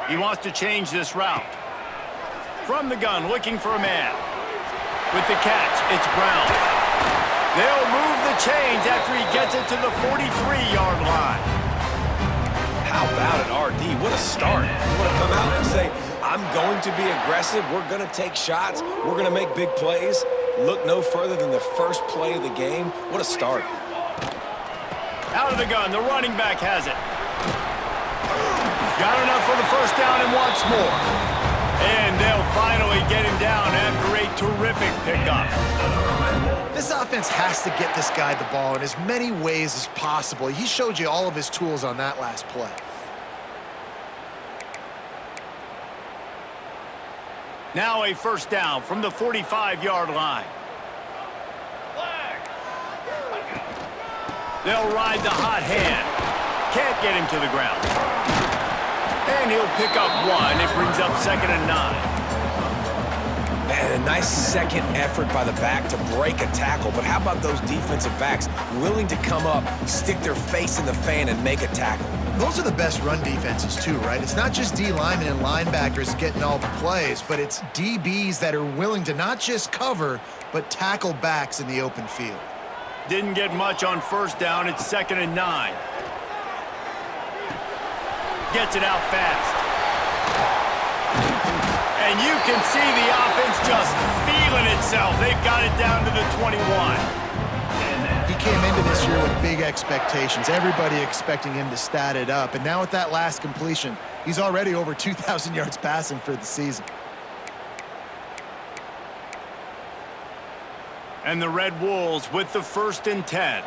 He wants to change this route. From the gun, looking for a man. With the catch, it's Brown. They'll move the chains after he gets it to the 43-yard line. How about it, RD? What a start. You want to come out and say, I'm going to be aggressive, we're going to take shots, we're going to make big plays. Look no further than the first play of the game. What a start. Out of the gun, the running back has it. Got enough for the first down and wants more. And they'll finally get him down after a terrific pickup. This offense has to get this guy the ball in as many ways as possible. He showed you all of his tools on that last play. Now a first down from the 45-yard line. They'll ride the hot hand. Can't get him to the ground. And he'll pick up one. It brings up 2nd and 9. Man, a nice second effort by the back to break a tackle. But how about those defensive backs willing to come up, stick their face in the fan, and make a tackle? Those are the best run defenses too, right? It's not just D linemen and linebackers getting all the plays, but it's DBs that are willing to not just cover, but tackle backs in the open field. Didn't get much on first down. It's 2nd and 9. Gets it out fast. And you can see the offense just feeling itself. They've got it down to the 21. He came into this year with big expectations. Everybody expecting him to stat it up. And now with that last completion, he's already over 2,000 yards passing for the season. And the Red Wolves with the 1st and 10.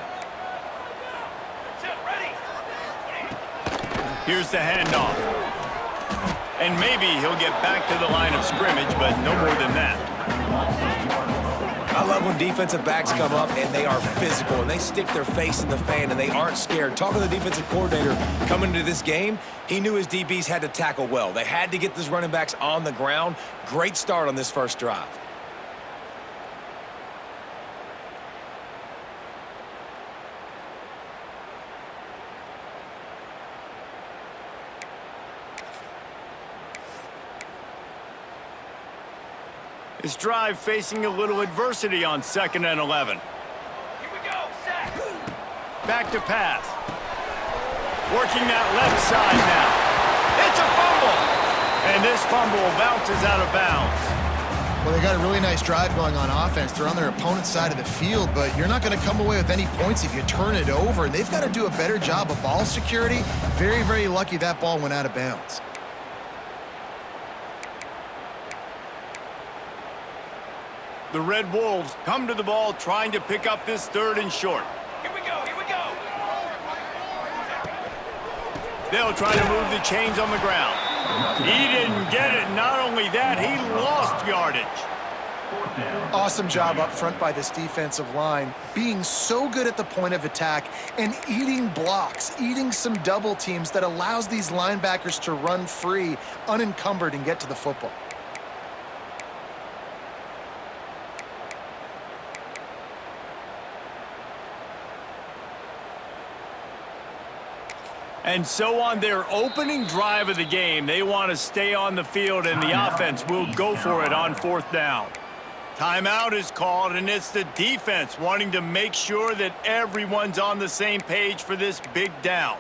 Here's the handoff. And maybe he'll get back to the line of scrimmage, but no more than that. I love when defensive backs come up and they are physical and they stick their face in the fan and they aren't scared. Talking to the defensive coordinator coming into this game, he knew his DBs had to tackle well. They had to get these running backs on the ground. Great start on this first drive. His drive facing a little adversity on 2nd and 11. Here we go, sack. Back to pass. Working that left side now. It's a fumble! And this fumble bounces out of bounds. Well, they got a really nice drive going on offense. They're on their opponent's side of the field, but you're not going to come away with any points if you turn it over. And they've got to do a better job of ball security. Very, very lucky that ball went out of bounds. The Red Wolves come to the ball trying to pick up this 3rd and short. Here we go, here we go. They'll try to move the chains on the ground. He didn't get it. Not only that, he lost yardage. Awesome job up front by this defensive line, being so good at the point of attack and eating blocks, eating some double teams that allows these linebackers to run free, unencumbered, and get to the football. And so on their opening drive of the game, they want to stay on the field, and the offense will go for it on 4th down. Timeout is called, and it's the defense wanting to make sure that everyone's on the same page for this big down.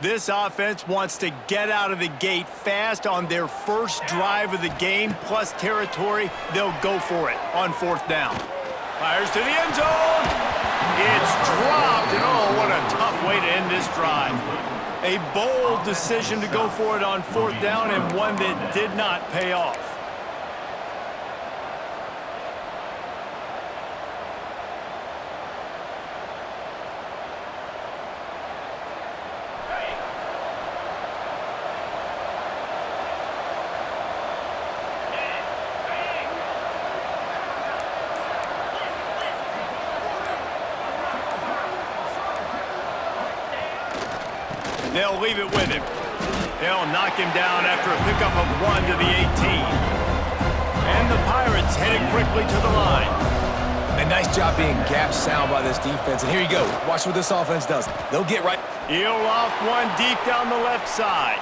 This offense wants to get out of the gate fast on their first drive of the game, plus territory. They'll go for it on 4th down. Fires to the end zone. It's dropped, and oh, what a tough way to end this drive. A bold decision to go for it on 4th down, and one that did not pay off. They'll leave it with him. They'll knock him down after a pickup of 1 to the 18. And the Pirates headed quickly to the line. And nice job being gap sound by this defense. And here you go. Watch what this offense does. They'll get right. He'll off one deep down the left side.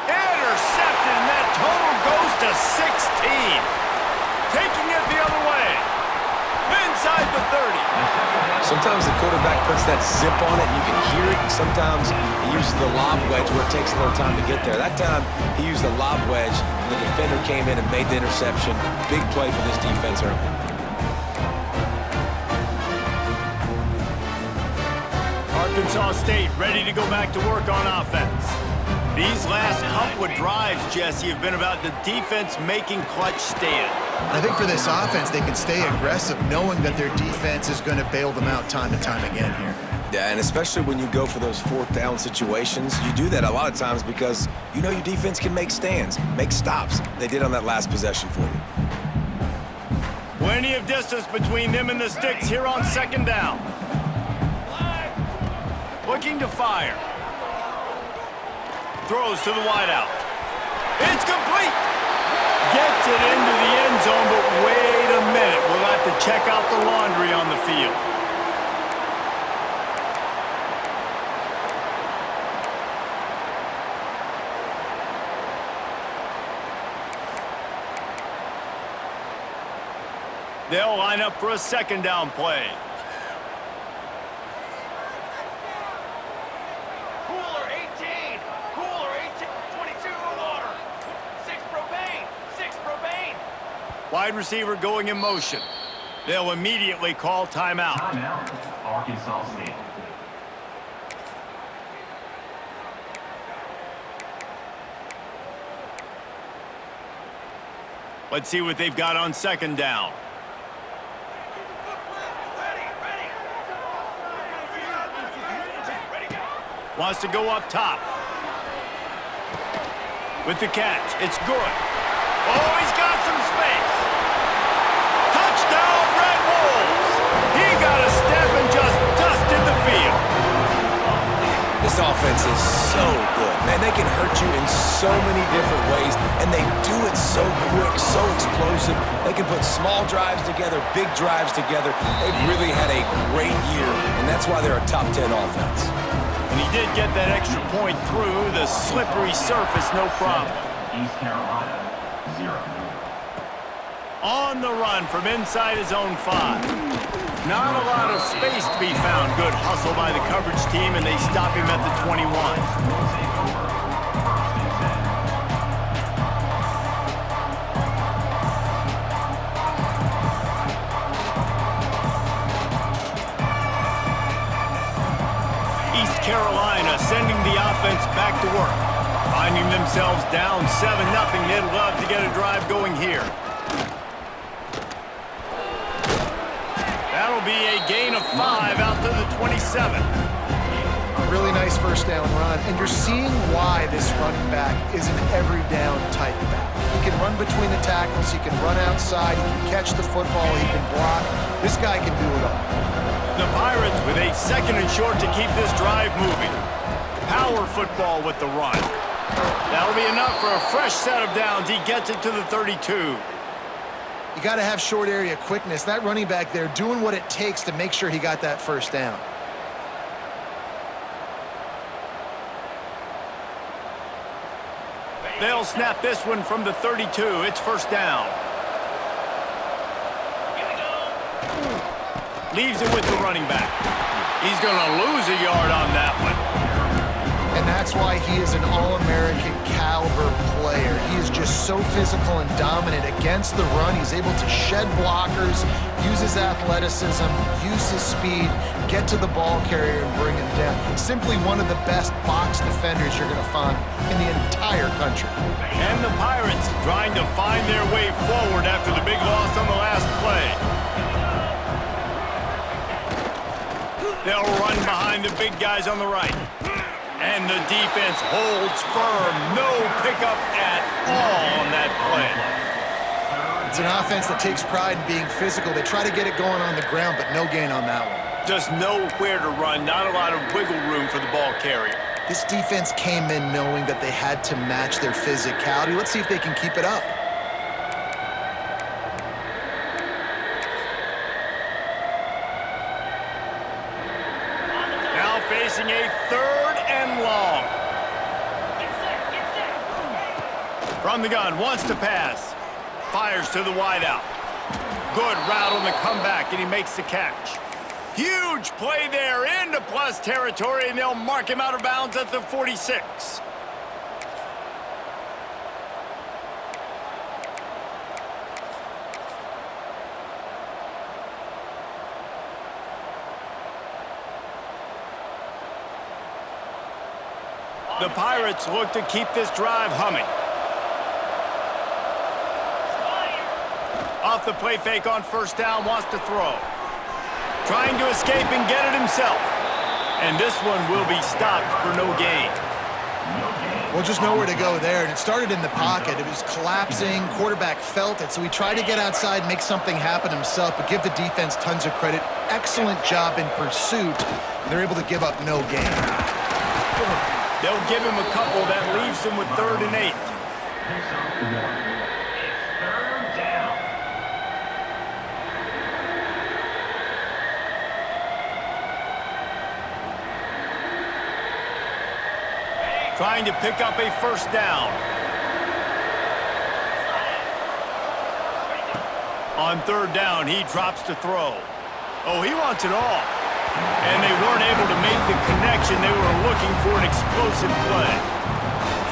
Intercepted, and that total goes to 16. Taking it the other way. Inside the 30. Sometimes the quarterback puts that zip on it, and you can hear it. Sometimes he uses the lob wedge where it takes a little time to get there. That time, he used the lob wedge, and the defender came in and made the interception. Big play for this defense early. Arkansas State ready to go back to work on offense. These last couple of drives, Jesse, have been about the defense making clutch stand. I think for this offense, they can stay aggressive knowing that their defense is going to bail them out time and time again here. Yeah, and especially when you go for those fourth down situations, you do that a lot of times because you know your defense can make stands, make stops. They did on that last possession for you. Plenty of distance between them and the sticks here on second down. Looking to fire. Throws to the wideout. It's complete. Gets it into the end zone, but wait a minute. We'll have to check out the laundry on the field. They'll line up for a second down play. Cooler 18. Cooler 18. 22 water. 6 propane. 6 propane. Wide receiver going in motion. They'll immediately call timeout. Timeout, Arkansas State. Let's see what they've got on second down. Wants to go up top. With the catch, it's good. Oh, he's got some space. Touchdown, Red Wolves! He got a step and just dusted the field. This offense is so good. Man, they can hurt you in so many different ways, and they do it so quick, so explosive. They can put small drives together, big drives together. They've really had a great year, and that's why they're a top 10 offense. And he did get that extra point through the slippery surface, no problem. East Carolina, 0. On the run from inside his own 5. Not a lot of space to be found. Good hustle by the coverage team, and they stop him at the 21. East Carolina sending the offense back to work. Finding themselves down 7-0. They'd love to get a drive going here. That'll be a gain of 5 out to the 27. Really nice first down run, and you're seeing why this running back is an every down type back. He can run between the tackles, he can run outside, he can catch the football, he can block. This guy can do it all. The Pirates with a second and short to keep this drive moving. Power football with the run. That'll be enough for a fresh set of downs. He gets it to the 32. You got to have short area quickness. That running back there doing what it takes to make sure he got that first down. They'll snap this one from the 32. It's first down. Leaves it with the running back. He's going to lose a yard on that one. And that's why he is an All-American caliber player. He is just so physical and dominant against the run. He's able to shed blockers, use his athleticism, use his speed, get to the ball carrier and bring him down. Simply one of the best box defenders you're going to find in the entire country. And the Pirates trying to find their way forward after the big loss on the last play. They'll run behind the big guys on the right. And the defense holds firm. No pickup at all on that play. It's an offense that takes pride in being physical. They try to get it going on the ground, but no gain on that one. Just nowhere to run. Not a lot of wiggle room for the ball carrier. This defense came in knowing that they had to match their physicality. Let's see if they can keep it up. facing a 3rd and long. Get set, get set. From the gun, wants to pass. Fires to the wideout. Good route on the comeback, and he makes the catch. Huge play there into plus territory, and they'll mark him out of bounds at the 46. The Pirates look to keep this drive humming. Off the play fake on 1st down, wants to throw. Trying to escape and get it himself. And this one will be stopped for no gain. Well, just nowhere to go there, and it started in the pocket. It was collapsing. Quarterback felt it, so he tried to get outside, make something happen himself, but give the defense tons of credit. Excellent job in pursuit. They're able to give up no gain. They'll give him a couple. That leaves him with 3rd and 8. It's 3rd down. Trying to pick up a 1st down. On 3rd down, he drops to throw. Oh, he wants it all. And they weren't able to make the connection. They were looking for an explosive play.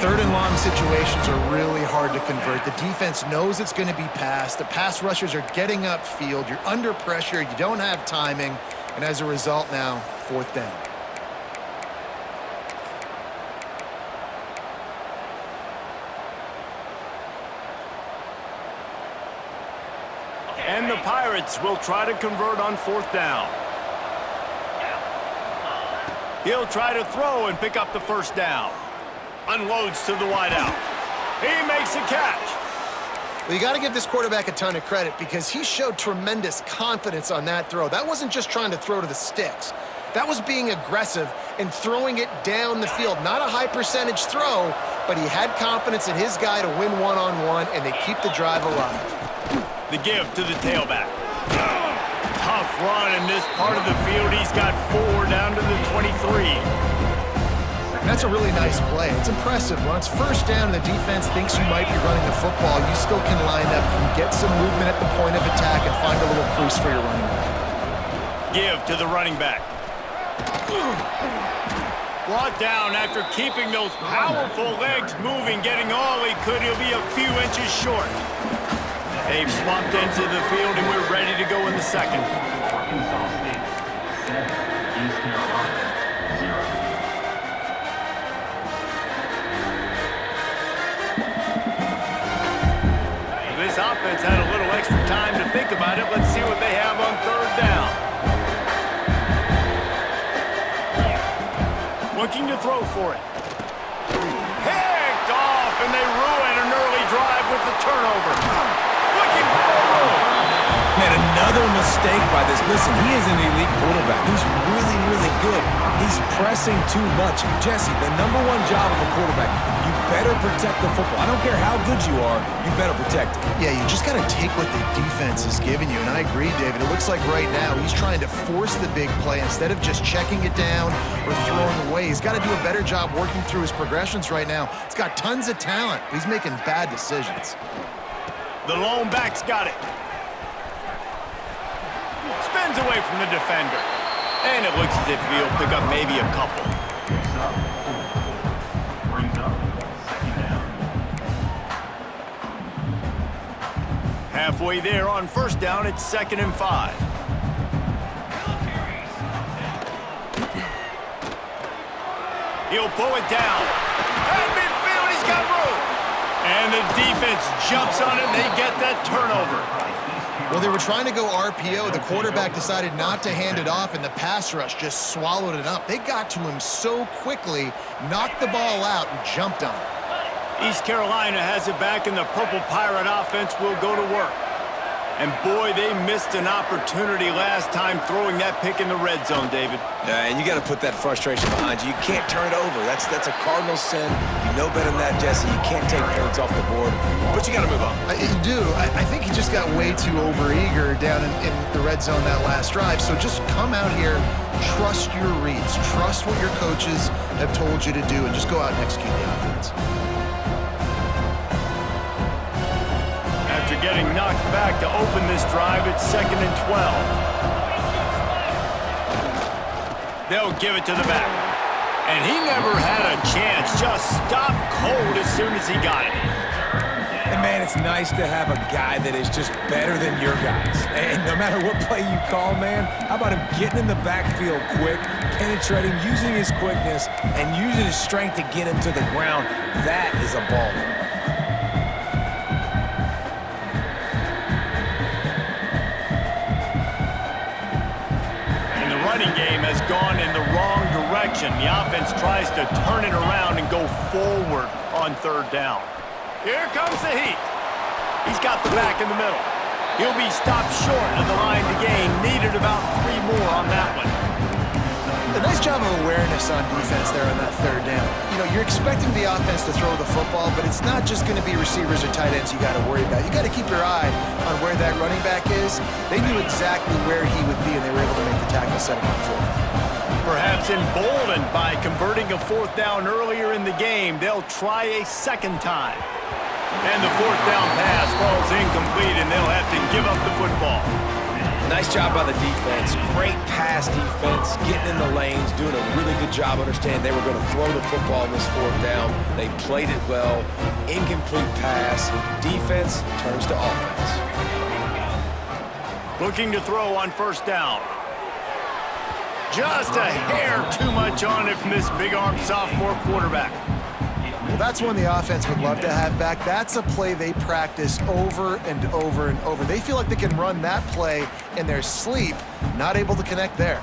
3rd and long situations are really hard to convert. The defense knows it's going to be passed. The pass rushers are getting upfield. You're under pressure. You don't have timing. And as a result now, 4th down. And the Pirates will try to convert on 4th down. He'll try to throw and pick up the 1st down. Unloads to the wideout. He makes a catch. Well, you got to give this quarterback a ton of credit because he showed tremendous confidence on that throw. That wasn't just trying to throw to the sticks. That was being aggressive and throwing it down the field. Not a high percentage throw, but he had confidence in his guy to win one-on-one, and they keep the drive alive. The give to the tailback. Tough run in this part of the field. He's got 4 down to the 23. And that's a really nice play. It's impressive. When it's 1st down and the defense thinks you might be running the football, you still can line up and get some movement at the point of attack and find a little crease for your running back. Give to the running back. Brought down after keeping those powerful legs moving, getting all he could. He'll be a few inches short. They've swapped into the field, and we're ready to go in the 2nd. Arkansas State 7, East Carolina 0. This offense had a little extra time to think about it. Let's see what they have on 3rd down. Looking to throw for it. Picked off, and they ruin an early drive with the turnover. Looking for the room. Man, another mistake by this. Listen, he is an elite quarterback. He's really, really good. He's pressing too much. Jesse, the #1 job of a quarterback, you better protect the football. I don't care how good you are, you better protect it. Yeah, you just got to take what the defense is giving you, and I agree, David. It looks like right now he's trying to force the big play instead of just checking it down or throwing away. He's got to do a better job working through his progressions right now. He's got tons of talent, but he's making bad decisions. The lone back's got it. Spins away from the defender. And it looks as if he'll pick up maybe a couple. Picks up 4. Brings up 2nd down. Halfway there on 1st down, it's 2nd and 5. He'll pull it down. At midfield, he's got room. And the defense jumps on it, and they get that turnover. Well, they were trying to go RPO. The quarterback decided not to hand it off, and the pass rush just swallowed it up. They got to him so quickly, knocked the ball out, and jumped on it. East Carolina has it back, and the Purple Pirate offense will go to work. And boy, they missed an opportunity last time throwing that pick in the red zone, David. Yeah, and you got to put that frustration behind you. You can't turn it over. That's a cardinal sin. You know better than that, Jesse. You can't take points off the board, but you got to move on. You do. I think he just got way too overeager down in the red zone that last drive. So just come out here, trust your reads, trust what your coaches have told you to do, and just go out and execute the offense. After getting knocked back to open this drive, it's 2nd and 12. They'll give it to the back. And he never had a chance. Just stopped cold as soon as he got it. And, man, it's nice to have a guy that is just better than your guys. And no matter what play you call, man, how about him getting in the backfield quick, penetrating, using his quickness, and using his strength to get him to the ground. That is a baller. Game has gone in the wrong direction. The offense tries to turn it around and go forward on 3rd down. Here comes the heat. He's got the back in the middle. He'll be stopped short of the line to gain. Needed about 3 more on that one. A nice job of awareness on defense there on that 3rd down. You know, you're expecting the offense to throw the football, but it's not just going to be receivers or tight ends you got to worry about. You got to keep your eye on where that running back is. They knew exactly where he would be, and they were able to make the tackle, setting up 4th. Perhaps emboldened by converting a 4th down earlier in the game, they'll try a 2nd time. And the 4th down pass falls incomplete, and they'll have to give up the football. Nice job by the defense. Great pass defense, getting in the lanes, doing a really good job understanding they were going to throw the football in this 4th down. They played it well. Incomplete pass. Defense turns to offense. Looking to throw on 1st down. Just a hair too much on it from this big-armed sophomore quarterback. Well, that's one the offense would love to have back. That's a play they practice over and over and over. They feel like they can run that play in their sleep, not able to connect there.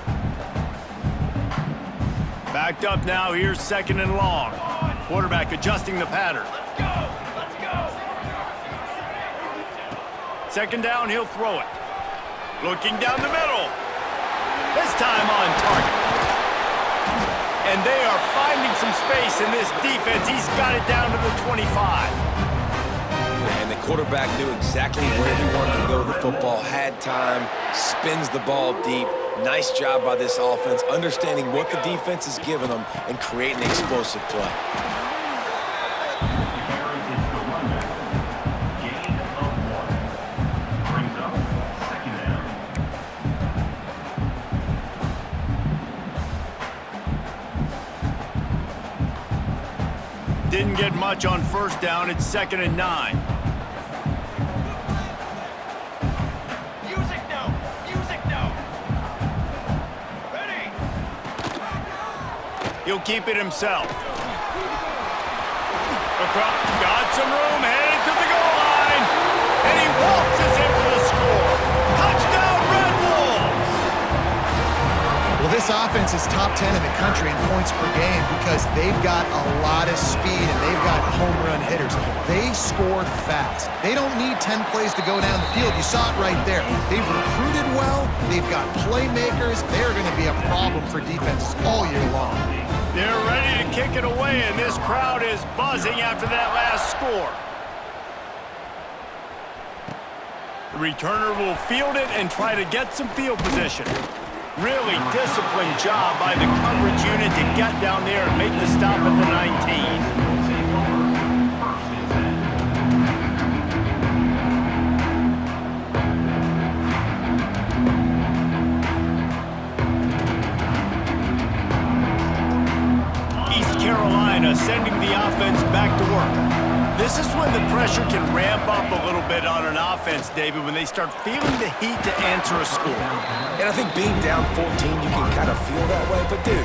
Backed up now, here's 2nd and long. Quarterback adjusting the pattern. Let's go. 2nd down, he'll throw it. Looking down the middle. This time on target. And they are finding some space in this defense. He's got it down to the 25. And the quarterback knew exactly where he wanted to go with the football, had time, spins the ball deep. Nice job by this offense, understanding what the defense is giving them and creating an explosive play. Didn't get much on 1st down. It's 2nd and 9. Music now. Music now. Ready. He'll keep it himself. Got some room, headed to the goal line. And he waltzes in for the score. Touchdown, Red Wolves! Well, this offense is top 10 in the country in points per game because they've got a lot of speed and they've got home run hitters. They score fast. They don't need 10 plays to go down the field. You saw it right there. They've recruited well. They've got playmakers. They're going to be a problem for defenses all year long. They're ready to kick it away, and this crowd is buzzing after that last score. The returner will field it and try to get some field position. Really disciplined job by the coverage unit to get down there and make the stop at the 19. East Carolina sending the offense back to work. This is when the pressure can ramp up a little bit on an offense, David, when they start feeling the heat to answer a score. And I think being down 14, you can kind of feel that way. But, dude,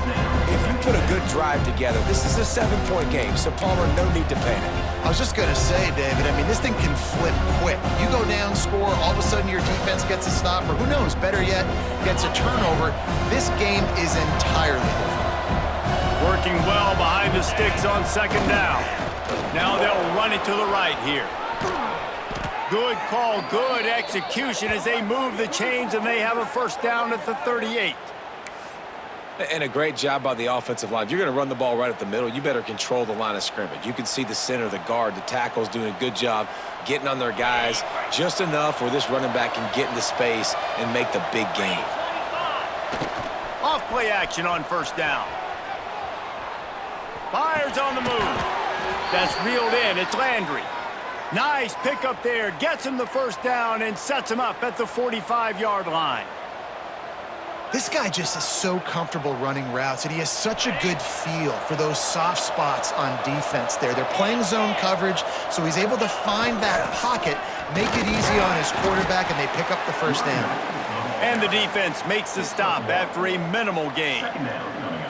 if you put a good drive together, this is a 7-point game, so Palmer, no need to panic. I was just going to say, David, I mean, this thing can flip quick. You go down, score, all of a sudden your defense gets a stop, or who knows, better yet, gets a turnover. This game is entirely different. Working well behind the sticks on 2nd down. Now they'll run it to the right here. Good call, good execution as they move the chains and they have a first down at the 38. And a great job by the offensive line. If you're going to run the ball right at the middle, you better control the line of scrimmage. You can see the center, the guard, the tackles doing a good job getting on their guys just enough where this running back can get into space and make the big gain. Off play action on first down. Fires on the move. That's reeled in. It's Landry. Nice pickup there. Gets him the first down and sets him up at the 45-yard line. This guy just is so comfortable running routes, and he has such a good feel for those soft spots on defense there. They're playing zone coverage, so he's able to find that pocket, make it easy on his quarterback, and they pick up the first down. And the defense makes the stop after a minimal gain. Second down coming up.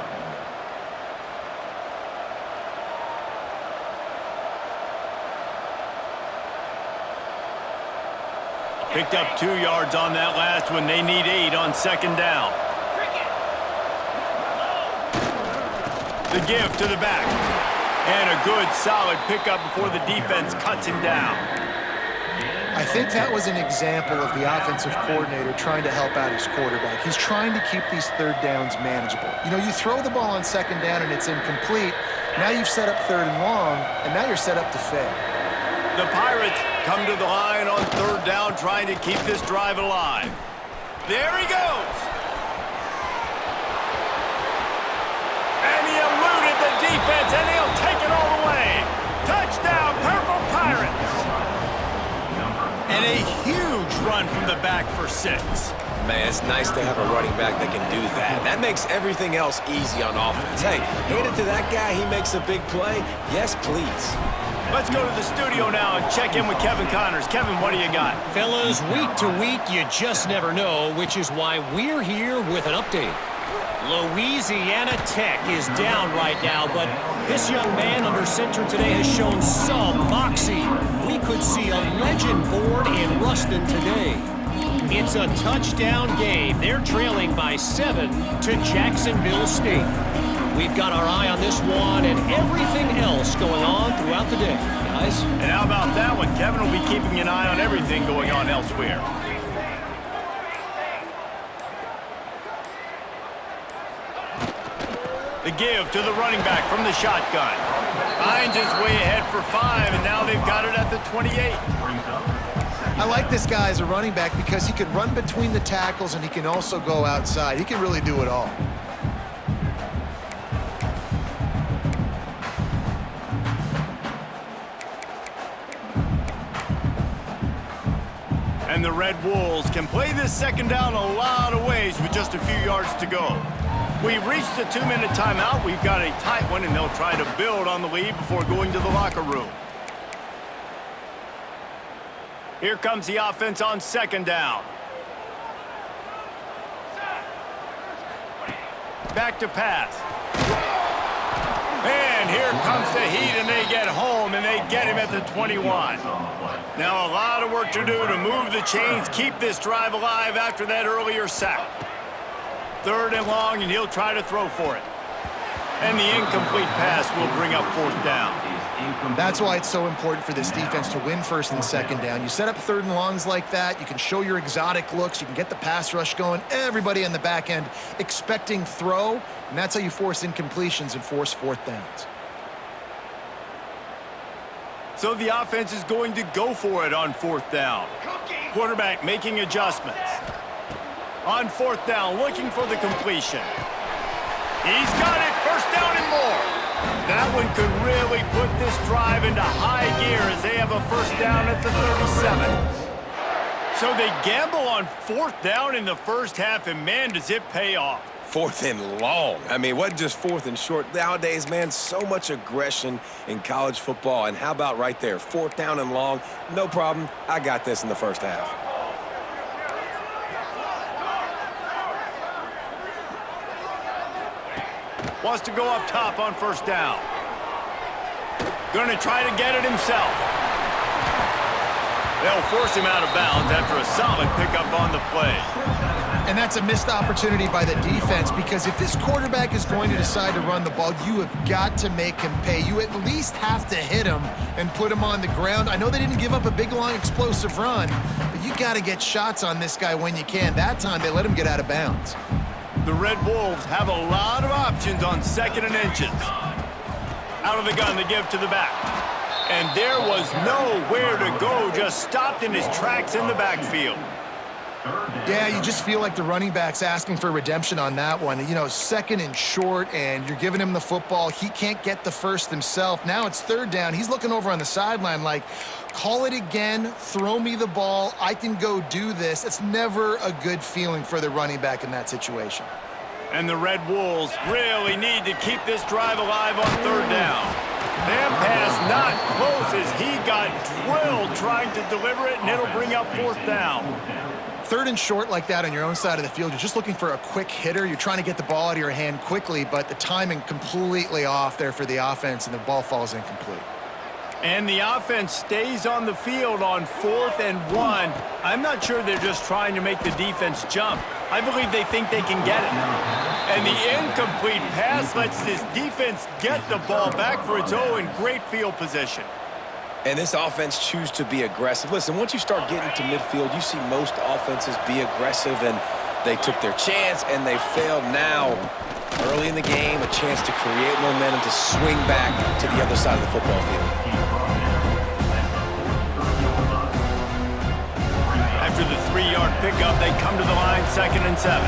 Picked up 2 yards on that last one. They need 8 on second down. The give to the back. And a good, solid pickup before the defense cuts him down. I think that was an example of the offensive coordinator trying to help out his quarterback. He's trying to keep these third downs manageable. You know, you throw the ball on second down and it's incomplete. Now you've set up third and long, and now you're set up to fail. The Pirates come to the line on third down, trying to keep this drive alive. There he goes. And he eluded the defense, and he'll take it all the way. Touchdown, Purple Pirates. And a huge run from the back for 6. Man, it's nice to have a running back that can do that. That makes everything else easy on offense. Hey, hand it to that guy. He makes a big play. Yes, please. Let's go to the studio now and check in with Kevin Connors. Kevin, what do you got? Fellas, week to week, you just never know, which is why we're here with an update. Louisiana Tech is down right now, but this young man under center today has shown some moxie. We could see a legend born in Ruston today. It's a touchdown game. They're trailing by 7 to Jacksonville State. We've got our eye on this one and everything else going on throughout the day, guys. And how about that one? Kevin will be keeping an eye on everything going on elsewhere. The give to the running back from the shotgun. Finds his way ahead for 5, and now they've got it at the 28. I like this guy as a running back because he can run between the tackles and he can also go outside. He can really do it all. And the Red Wolves can play this second down a lot of ways with just a few yards to go. We've reached the 2-minute timeout. We've got a tight one, and they'll try to build on the lead before going to the locker room. Here comes the offense on second down. Back to pass. And here comes the heat, and they get home, and they get him at the 21. Now a lot of work to do to move the chains, keep this drive alive after that earlier sack. Third and long, and he'll try to throw for it. And the incomplete pass will bring up fourth down. That's why it's so important for this defense to win first and second down. You set up third and longs like that, you can show your exotic looks, you can get the pass rush going, everybody on the back end expecting throw, and that's how you force incompletions and force fourth downs. So the offense is going to go for it on fourth down. Quarterback making adjustments. On fourth down, looking for the completion. He's got it, first down and more. That one could really put this drive into high gear as they have a first down at the 37. So they gamble on fourth down in the first half, and man, does it pay off. Fourth and long. I mean, what just fourth and short? Nowadays, man, so much aggression in college football. And how about right there? Fourth down and long, no problem. I got this in the first half. Wants to go up top on first down. Going to try to get it himself. They'll force him out of bounds after a solid pickup on the play. And that's a missed opportunity by the defense, because if this quarterback is going to decide to run the ball, you have got to make him pay. You at least have to hit him and put him on the ground. I know they didn't give up a big, long, explosive run, but you got to get shots on this guy when you can. That time, they let him get out of bounds. The Red Wolves have a lot of options on 2nd and inches. Out of the gun, they give to the back. And there was nowhere to go, just stopped in his tracks in the backfield. Yeah, you just feel like the running back's asking for redemption on that one. You know, 2nd and short, and you're giving him the football. He can't get the first himself. Now it's 3rd down. He's looking over on the sideline like, call it again, throw me the ball, I can go do this. It's never a good feeling for the running back in that situation. And the Red Wolves really need to keep this drive alive on 3rd down. That pass not close as he got drilled trying to deliver it, and it'll bring up 4th down. 3rd and short like that on your own side of the field, you're just looking for a quick hitter. You're trying to get the ball out of your hand quickly, but the timing completely off there for the offense, and the ball falls incomplete. And the offense stays on the field on 4th and 1. I'm not sure they're just trying to make the defense jump. I believe they think they can get it. And the incomplete pass lets this defense get the ball back for its own in great field position. And this offense choose to be aggressive. Listen, once you start getting to midfield, you see most offenses be aggressive, and they took their chance, and they failed now. Early in the game, a chance to create momentum to swing back to the other side of the football field. After the 3-yard pickup, they come to the line, 2nd and 7.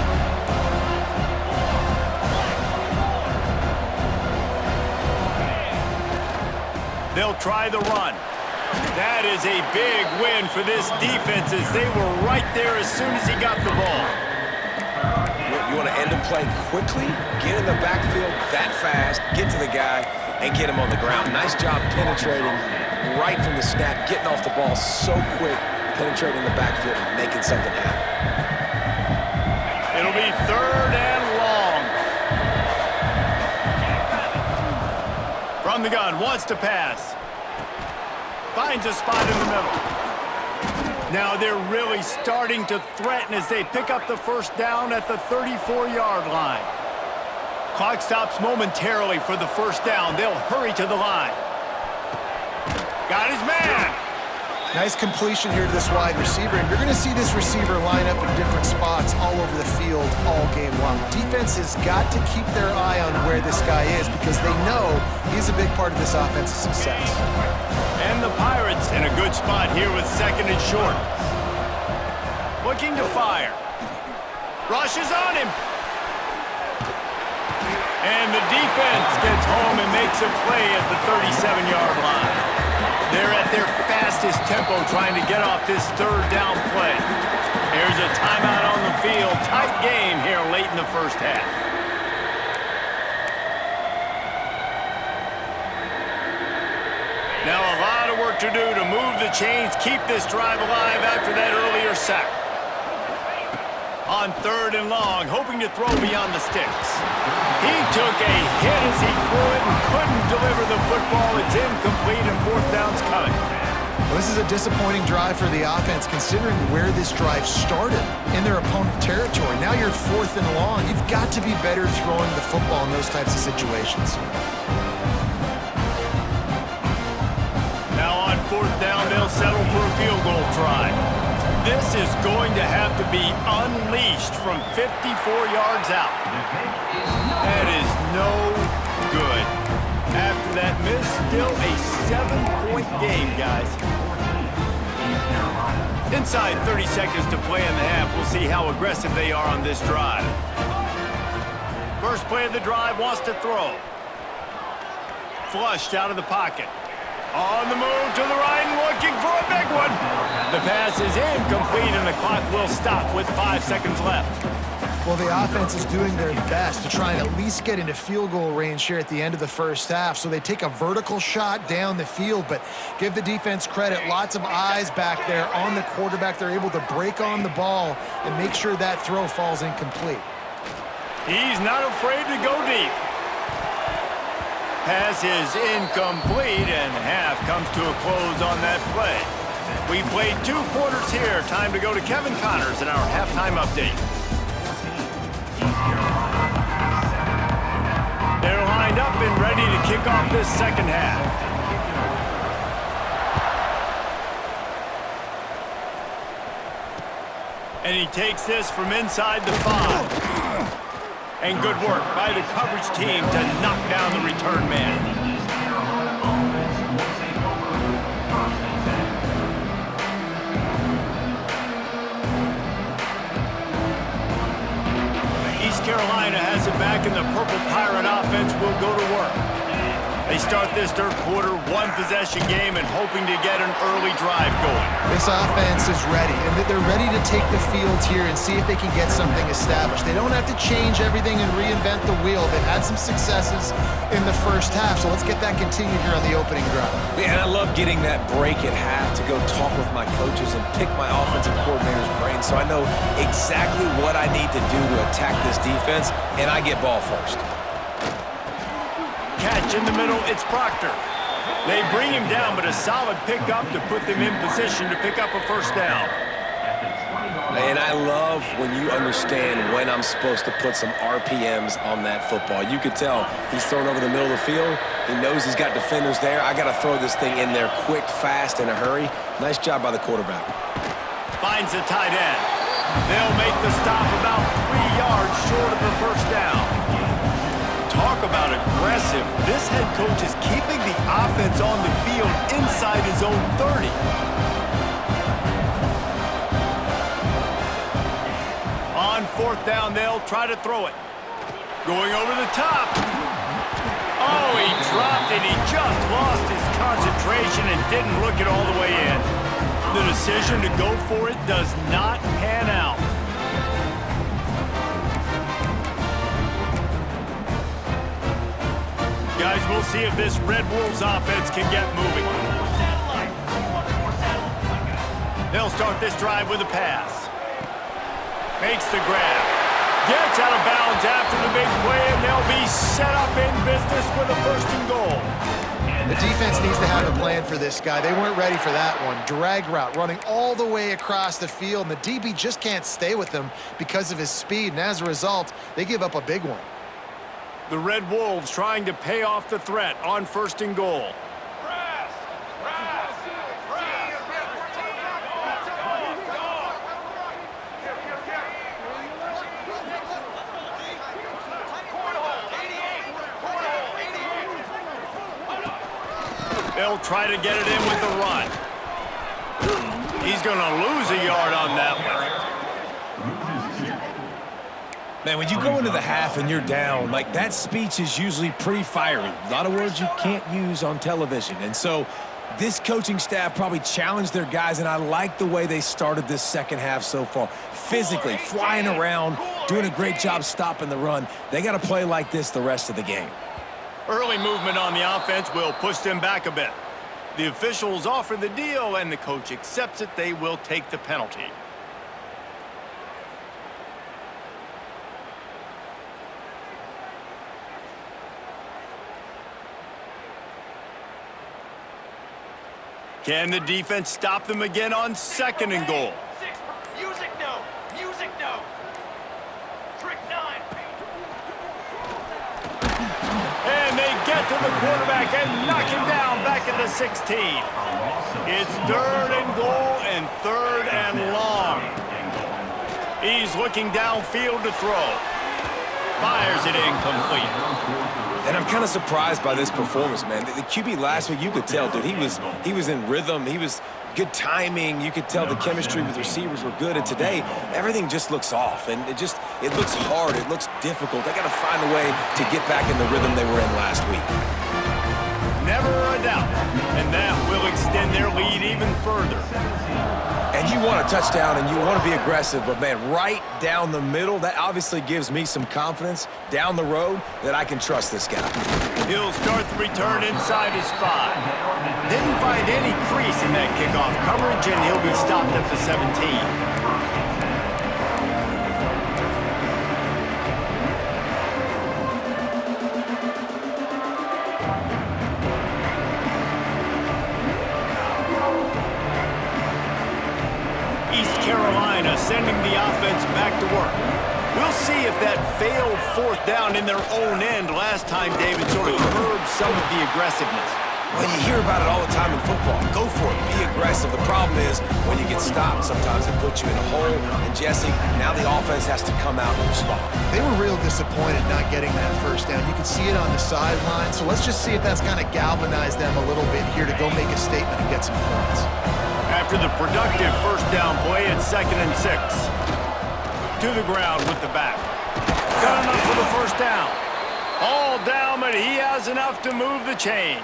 They'll try the run. That is a big win for this defense, as they were right there as soon as he got the ball. You want to end a play quickly, get in the backfield that fast, get to the guy, and get him on the ground. Nice job penetrating right from the snap, getting off the ball so quick, penetrating the backfield and making something happen. It'll be 3rd and long. From the gun, wants to pass. Finds a spot in the middle. Now they're really starting to threaten as they pick up the 1st down at the 34-yard line. Clock stops momentarily for the 1st down. They'll hurry to the line. Got his man. Nice completion here to this wide receiver, and you're going to see this receiver line up in different spots all over the field all game long. Defense has got to keep their eye on where this guy is, because they know he's a big part of this offense's success. And the Pirates in a good spot here with 2nd and short. Looking to fire. Rushes on him. And the defense gets home and makes a play at the 37-yard line. They're at their fastest tempo trying to get off this 3rd down play. Here's a timeout on the field. Tight game here late in the 1st half. Now a lot of work to do to move the chains, keep this drive alive after that earlier sack. On 3rd and long, hoping to throw beyond the sticks. He took a hit as he threw it and couldn't deliver the football. It's incomplete, and 4th down's coming. Well, this is a disappointing drive for the offense, considering where this drive started in their opponent territory. Now you're 4th and long. You've got to be better throwing the football in those types of situations. Now on 4th down, they'll settle for a field goal try. This is going to have to be unleashed from 54 yards out. That is no good. After that miss, still a 7-point game, guys. Inside 30 seconds to play in the half. We'll see how aggressive they are on this drive. First play of the drive, wants to throw. Flushed out of the pocket. On the move to the right and looking for a big one. The pass is incomplete, and the clock will stop with 5 seconds left. Well, the offense is doing their best to try and at least get into field goal range here at the end of the 1st half. So they take a vertical shot down the field, but give the defense credit. Lots of eyes back there on the quarterback. They're able to break on the ball and make sure that throw falls incomplete. He's not afraid to go deep. Pass is incomplete, and half comes to a close on that play. We've played 2 quarters here. Time to go to Kevin Connors in our halftime update. kick off this second half. And he takes this from inside the 5. And good work by the coverage team to knock down the return man. Carolina has it back, and the Purple Pirate offense will go to work. They start this third quarter, one-possession game, and hoping to get an early drive going. This offense is ready, and they're ready to take the field here and see if they can get something established. They don't have to change everything and reinvent the wheel. They've had some successes in the first half, so let's get that continued here on the opening drive. Yeah, and I love getting that break at half to go talk with my coaches and pick my offensive coordinator's brain so I know exactly what I need to do to attack this defense, and I get ball first. Catch in the middle, it's Proctor. They bring him down, but a solid pickup to put them in position to pick up a first down. And I love when you understand when I'm supposed to put some RPMs on that football. You could tell he's thrown over the middle of the field. He knows he's got defenders there. I got to throw this thing in there quick, fast, in a hurry. Nice job by the quarterback. Finds the tight end. They'll make the stop about 3 yards short of the first down. Talk about aggressive. This head coach is keeping the offense on the field inside his own 30. On fourth down, they'll try to throw it. Going over the top. Oh, he dropped it. He just lost his concentration and didn't look it all the way in. The decision to go for it does not pan out. Guys, we'll see if this Red Wolves offense can get moving. They'll start this drive with a pass. Makes the grab. Gets out of bounds after the big play, and they'll be set up in business with a first and goal. The defense needs to have a plan for this guy. They weren't ready for that one. Drag route running all the way across the field, and the DB just can't stay with him because of his speed, and as a result, they give up a big one. The Red Wolves trying to pay off the threat on first and goal. They'll try to get it in with the run. He's going to lose a yard on that one. Man, when you go into the half and you're down, like that speech is usually pretty fiery. A lot of words you can't use on television. And so this coaching staff probably challenged their guys, and I like the way they started this second half so far. Physically, flying around, doing a great job stopping the run. They got to play like this the rest of the game. Early movement on the offense will push them back a bit. The officials offer the deal, and the coach accepts it. They will take the penalty. Can the defense stop them again on second and goal? Music no. Music no. Trick 9. And they get to the quarterback and knock him down back at the 16. It's third and goal and third and long. He's looking downfield to throw. Fires it incomplete. And I'm kind of surprised by this performance, man. The QB last week, you could tell, dude, he was in rhythm. He was good timing. You could tell the chemistry with receivers were good. And today, everything just looks off. And it looks hard. It looks difficult. They got to find a way to get back in the rhythm they were in last week. Never a doubt. And that will extend their lead even further. And you want a touchdown and you want to be aggressive, but man, right down the middle, that obviously gives me some confidence down the road that I can trust this guy. He'll start the return inside his 5. Didn't find any crease in that kickoff coverage, and he'll be stopped at the 17. Carolina sending the offense back to work. We'll see if that failed fourth down in their own end last time, David, sort of curbed some of the aggressiveness. Well, you hear about it all the time in football. Go for it. Be aggressive. The problem is when you get stopped, sometimes it puts you in a hole. And, Jesse, now the offense has to come out and respond. They were real disappointed not getting that first down. You can see it on the sideline. So let's just see if that's kind of galvanized them a little bit here to go make a statement and get some points. After the productive first down play, it's 2nd and 6. To the ground with the back. Got enough for the first down. All down, but he has enough to move the chains.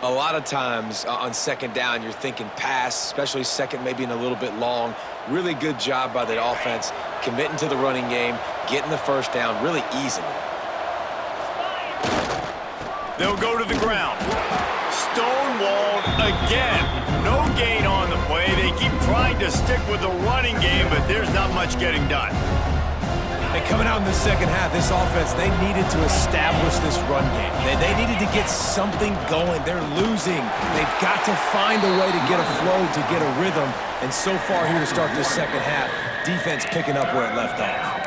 A lot of times on 2nd down, you're thinking pass, especially second, maybe in a little bit long. Really good job by the offense, committing to the running game, getting the first down really easily. They'll go to the ground. Stonewalled again. No gain on the play. They keep trying to stick with the running game, but there's not much getting done. And coming out in the second half, this offense, they needed to establish this run game. They needed to get something going. They're losing. They've got to find a way to get a flow, to get a rhythm. And so far here to start this second half, defense picking up where it left off.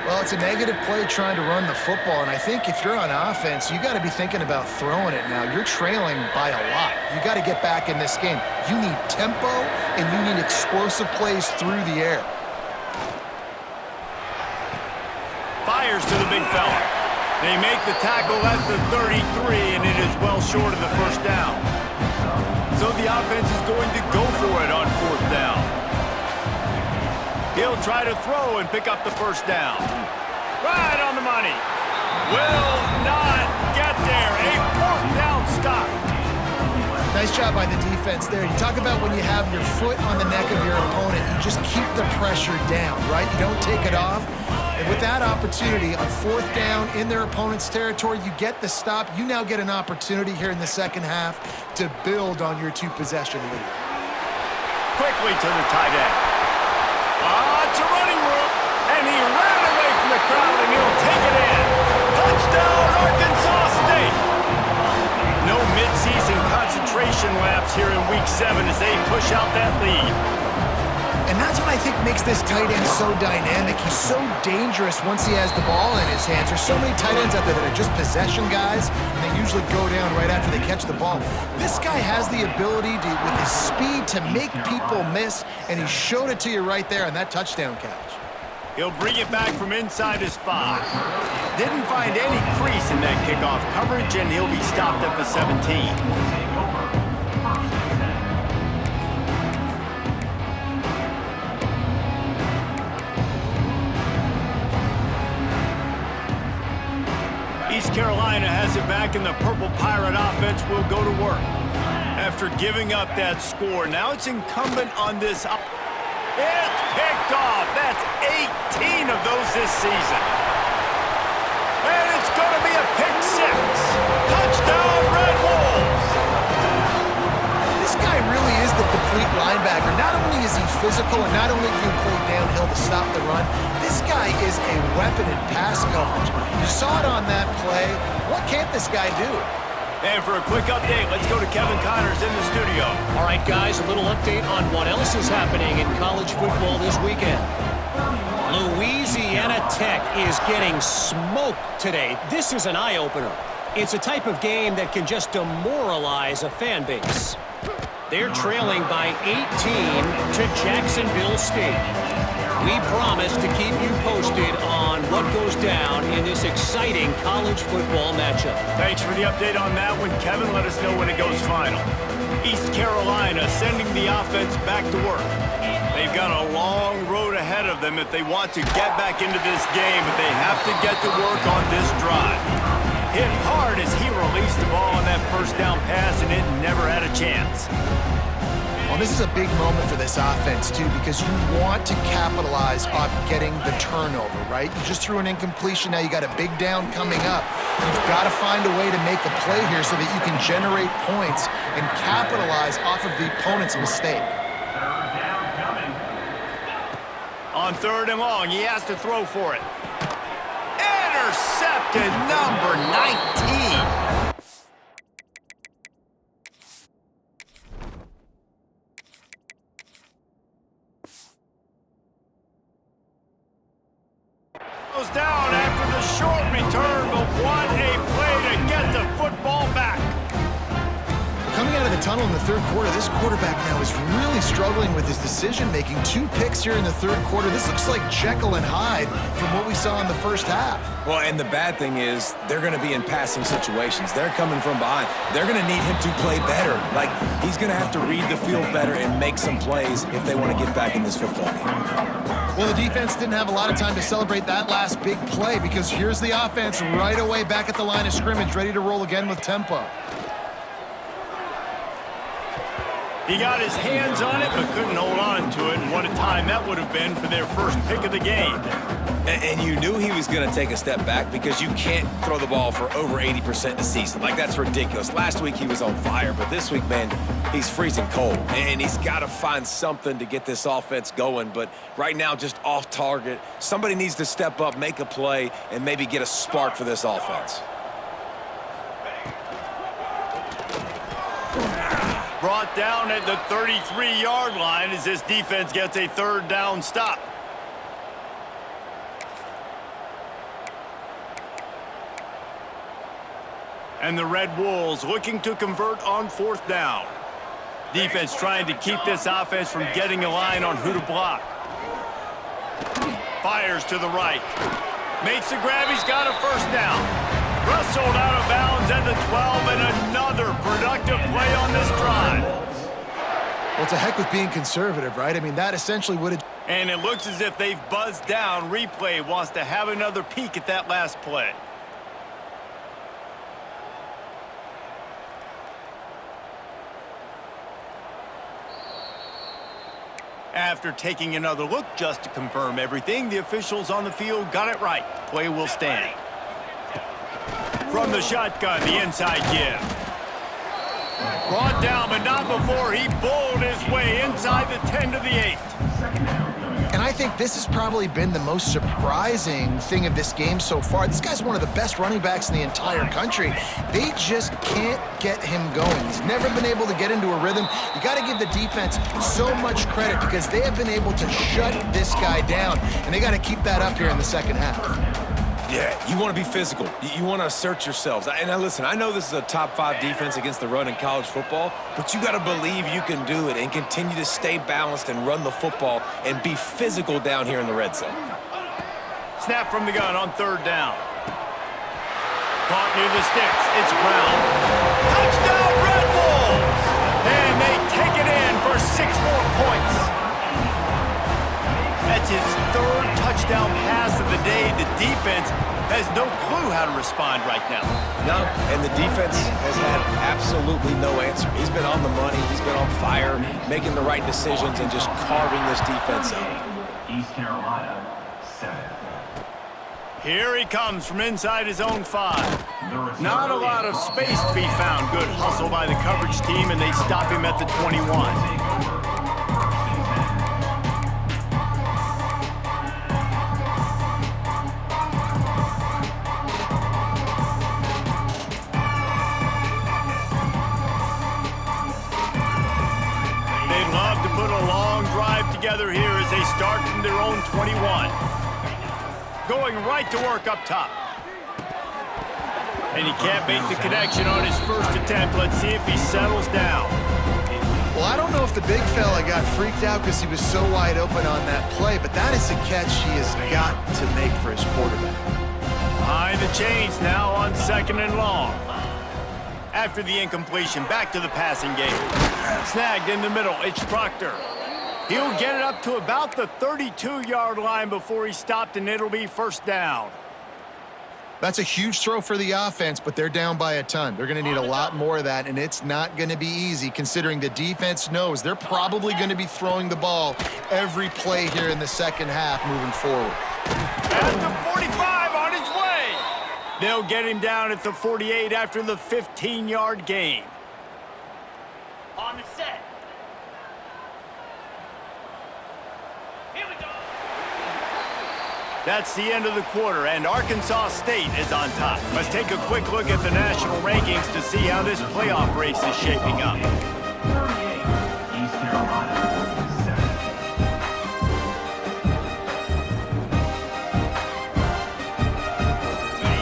Well, it's a negative play trying to run the football, and I think if you're on offense, you got to be thinking about throwing it now. You're trailing by a lot. You got to get back in this game. You need tempo, and you need explosive plays through the air. Fires to the big fella. They make the tackle at the 33, and it is well short of the first down. So the offense is going to go for it on 4th down. He'll try to throw and pick up the first down. Right on the money. Will not get there. A 4th down stop. Nice job by the defense there. You talk about when you have your foot on the neck of your opponent, you just keep the pressure down, right? You don't take it off. And with that opportunity on 4th down in their opponent's territory, you get the stop. You now get an opportunity here in the second half to build on your 2-possession lead. Quickly to the tight end. It's a running room, and he ran away from the crowd, and he'll take it in. Touchdown, Arkansas State! No midseason concentration laps here in Week 7 as they push out that lead. And that's what I think makes this tight end so dynamic. He's so dangerous once he has the ball in his hands. There's so many tight ends out there that are just possession guys, and they usually go down right after they catch the ball. This guy has the ability to, with his speed, to make people miss, and he showed it to you right there on that touchdown catch. He'll bring it back from inside his 5. Didn't find any crease in that kickoff coverage, and he'll be stopped at the 17. East Carolina has it back, and the Purple Pirate offense will go to work. After giving up that score, now it's incumbent on this. It's picked off. That's 18 of those this season. And it's going to be a pick 6. Touchdown, Red Wolves! This guy really is the complete linebacker. Not only is he physical, and not only can he play downhill to stop the run, this guy is a weapon in pass coverage. You saw it on that play. What can't this guy do? And for a quick update, let's go to Kevin Connors in the studio. All right, guys, a little update on what else is happening in college football this weekend. Louisiana Tech is getting smoked today. This is an eye-opener. It's a type of game that can just demoralize a fan base. They're trailing by 18 to Jacksonville State. We promise to keep you posted on what goes down in this exciting college football matchup. Thanks for the update on that one, Kevin. Let us know when it goes final. East Carolina sending the offense back to work. They've got a long road ahead of them if they want to get back into this game, but they have to get to work on this drive. Hit hard as he released the ball on that first down pass, and it never had a chance. Well, this is a big moment for this offense, too, because you want to capitalize off getting the turnover, right? You just threw an incompletion. Now you got a big down coming up. You've got to find a way to make a play here so that you can generate points and capitalize off of the opponent's mistake. On 3rd and long, he has to throw for it. Intercepted, number 19. tunnel in the third quarter. This quarterback now is really struggling with his decision-making. 2 picks here in the third quarter. This looks like Jekyll and Hyde from what we saw in the first half. Well, and the bad thing is they're going to be in passing situations. They're coming from behind. They're going to need him to play better. Like, he's going to have to read the field better and make some plays if they want to get back in this football game. Well, the defense didn't have a lot of time to celebrate that last big play because here's the offense right away back at the line of scrimmage, ready to roll again with tempo. He got his hands on it, but couldn't hold on to it, and what a time that would have been for their first pick of the game. And you knew he was going to take a step back because you can't throw the ball for over 80% in the season. Like, that's ridiculous. Last week he was on fire, but this week, man, he's freezing cold. And he's got to find something to get this offense going, but right now just off target. Somebody needs to step up, make a play, and maybe get a spark for this offense. Brought down at the 33-yard line as this defense gets a third down stop. And the Red Wolves looking to convert on fourth down. Defense trying to keep this offense from getting a line on who to block. Fires to the right. Makes the grab. He's got a first down. Wrestled out of bounds at the 12, and another productive play on this drive. Well, it's a heck with being conservative, right? I mean, that essentially would have... And it looks as if they've buzzed down. Replay wants to have another peek at that last play. After taking another look just to confirm everything, the officials on the field got it right. Play will stand. From the shotgun, the inside give. Brought down, but not before he bowled his way inside the 10 to the 8. And I think this has probably been the most surprising thing of this game so far. This guy's one of the best running backs in the entire country. They just can't get him going. He's never been able to get into a rhythm. You got to give the defense so much credit because they have been able to shut this guy down, and they got to keep that up here in the second half. Yeah, you want to be physical. You want to assert yourselves. And now listen, I know this is a top 5 defense against the run in college football, but you got to believe you can do it and continue to stay balanced and run the football and be physical down here in the red zone. Snap from the gun on third down. Caught near the sticks. It's Brown. Touchdown, Red Wolves! And they take it in for 6 more points. That's his third touchdown pass of the day. The defense has no clue how to respond right now. No, and the defense has had absolutely no answer. He's been on the money. He's been on fire, making the right decisions and just carving this defense up. East Carolina, 7. Here he comes from inside his own 5. Not a lot of space to be found. Good hustle by the coverage team, and they stop him at the 21. Together here as they start from their own 21. Going right to work up top. And he can't make the connection on his first attempt. Let's see if he settles down. Well, I don't know if the big fella got freaked out because he was so wide open on that play, but that is a catch he has got to make for his quarterback. Behind the chains now on second and long. After the incompletion, back to the passing game. Snagged in the middle, it's Proctor. He'll get it up to about the 32-yard line before he's stopped, and it'll be first down. That's a huge throw for the offense, but they're down by a ton. They're going to need a lot more of that, and it's not going to be easy considering the defense knows they're probably going to be throwing the ball every play here in the second half moving forward. At the 45 on his way. They'll get him down at the 48 after the 15-yard gain. On the set. That's the end of the quarter, and Arkansas State is on top. Let's take a quick look at the national rankings to see how this playoff race is shaping up. 38, East Carolina, 7.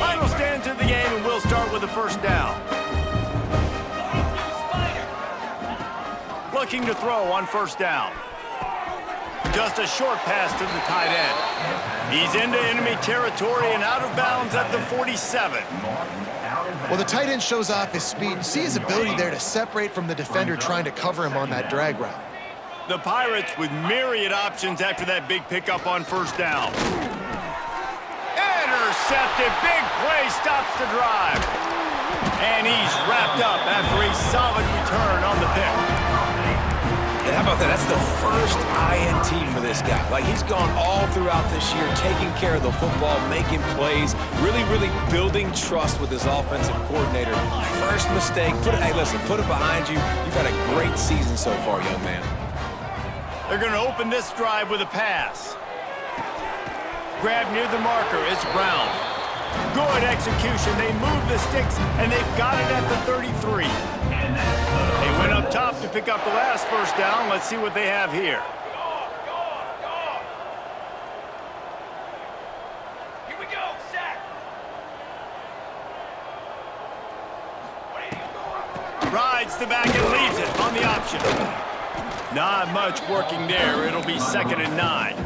Final stands of the game, and we'll start with the first down. looking to throw on first down. Just a short pass to the tight end. He's into enemy territory and out of bounds at the 47. Well, the tight end shows off his speed. See his ability there to separate from the defender trying to cover him on that drag route. The Pirates with myriad options after that big pickup on first down. Intercepted. Big play stops the drive. And he's wrapped up after a solid return on the pick. And how about that? That's the first INT for this guy. Like, he's gone all throughout this year, taking care of the football, making plays, really building trust with his offensive coordinator. First mistake, hey, listen, put it behind you. You've had a great season so far, young man. They're going to open this drive with a pass. Grab near the marker, it's Brown. Good execution. They move the sticks, and they've got it at the 33. They went up top to pick up the last first down. Let's see what they have here. Here we go, set. Rides the back and leaves it on the option. Not much working there. It'll be 2nd and 9.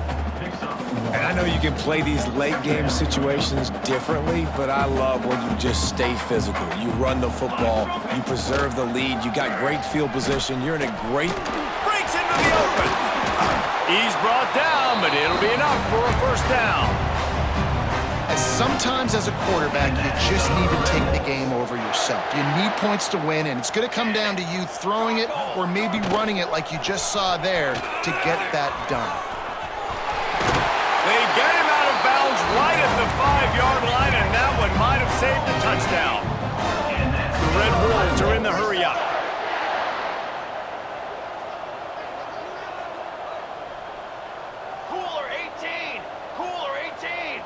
And I know you can play these late-game situations differently, but I love when you just stay physical. You run the football, you preserve the lead, you got great field position, you're in a great... Breaks into the open. He's brought down, but it'll be enough for a first down. As sometimes as a quarterback, you just need to take the game over yourself. You need points to win, and it's going to come down to you throwing it or maybe running it like you just saw there to get that done. They get him out of bounds right at the 5-yard line, and that one might have saved a touchdown. The Red Wolves are in the hurry-up. Cooler 18. Cooler 18.